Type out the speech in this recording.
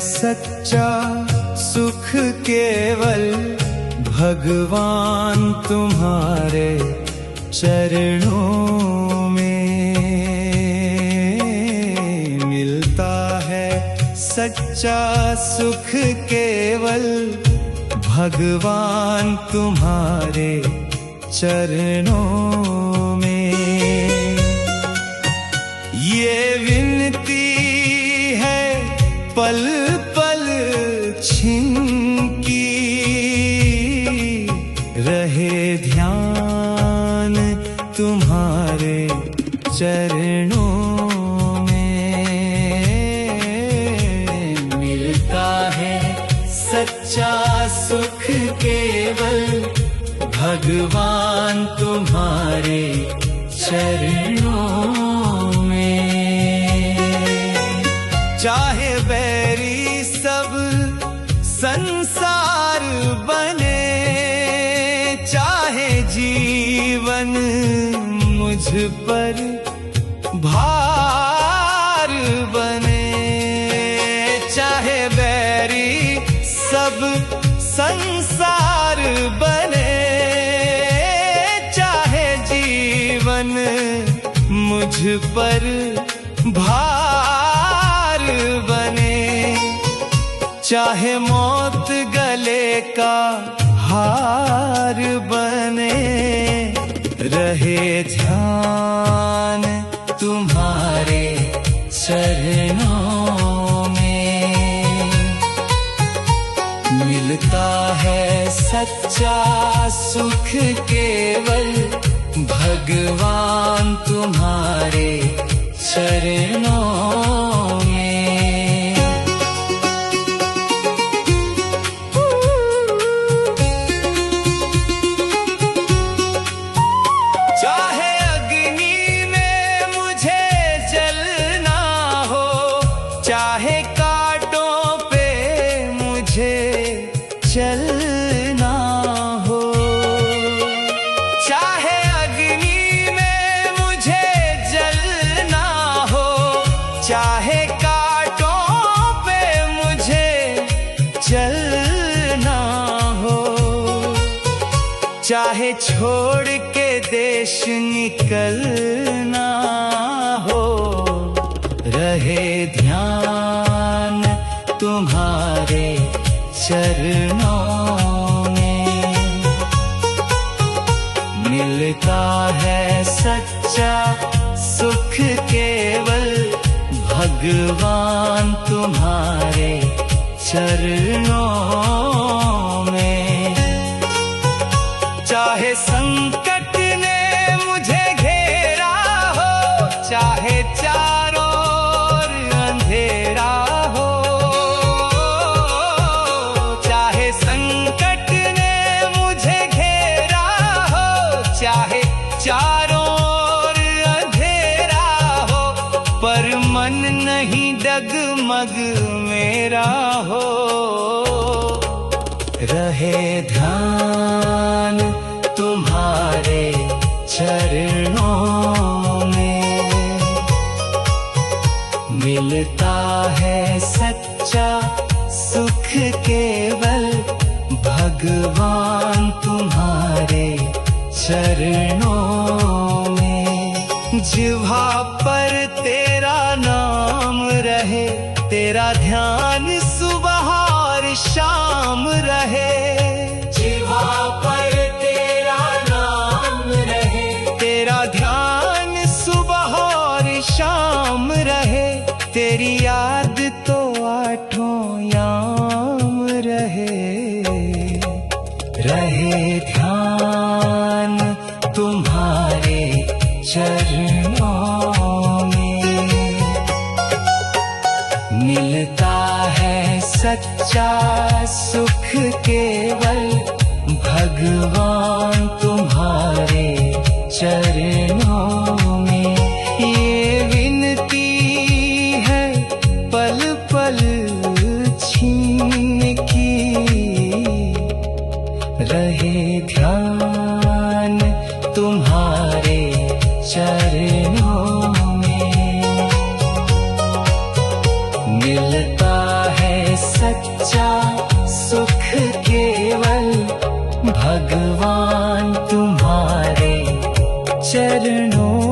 सच्चा सुख केवल भगवान तुम्हारे चरणों में मिलता है। सच्चा सुख केवल भगवान तुम्हारे चरणों में। ये विनती है पल पल छिनकी, रहे ध्यान तुम्हारे चरणों में। मिलता है सच्चा सुख केवल भगवान तुम्हारे चरणों में। चाहे बैरी सब संसार बने, चाहे जीवन मुझ पर भार बने, चाहे बैरी सब संसार बने, चाहे जीवन मुझ पर भार बने, चाहे मौत गले का हार बने, रहे ध्यान तुम्हारे चरणों में। मिलता है सच्चा सुख केवल भगवान तुम्हारे चरणों में। चाहे अग्नि में मुझे जलना हो, चाहे कांटों पे मुझे चलना हो, चाहे अग्नि में मुझे जलना हो, चाहे कांटों पे मुझे चलना हो, चाहे छोड़ के देश निकलना हो, रहे ध्यान तुम्हारे चरणों में। मिलता है सच्चा सुख केवल भगवान तुम्हारे चरणों में। चाहे संकट ने मुझे घेरा हो, चाहे चारों ओर अंधेरा हो, चाहे संकट ने मुझे घेरा हो, चाहे चारों ओर अंधेरा हो, पर मन नहीं डगमग मेरा हो, रहे ध्यान तुम्हारे चरणों में। मिलता है सच्चा सुख केवल भगवान तुम्हारे चरणों में। जिह्वा पर तेरा नाम रहे, तेरा ध्यान सुबह और शाम रहे, जिह्वा पर तेरा नाम रहे, तेरा ध्यान सुबह और शाम रहे, तेरी याद तो आठों याम रहे, रहे ध्यान तुम्हारे चरणों में। मिलता है सच्चा सुख केवल भगवान तुम्हारे चरणों में। ये विनती है पल पल छीन की, रहे ध्यान तुम्हारे चरणों में। मिलता है चरणों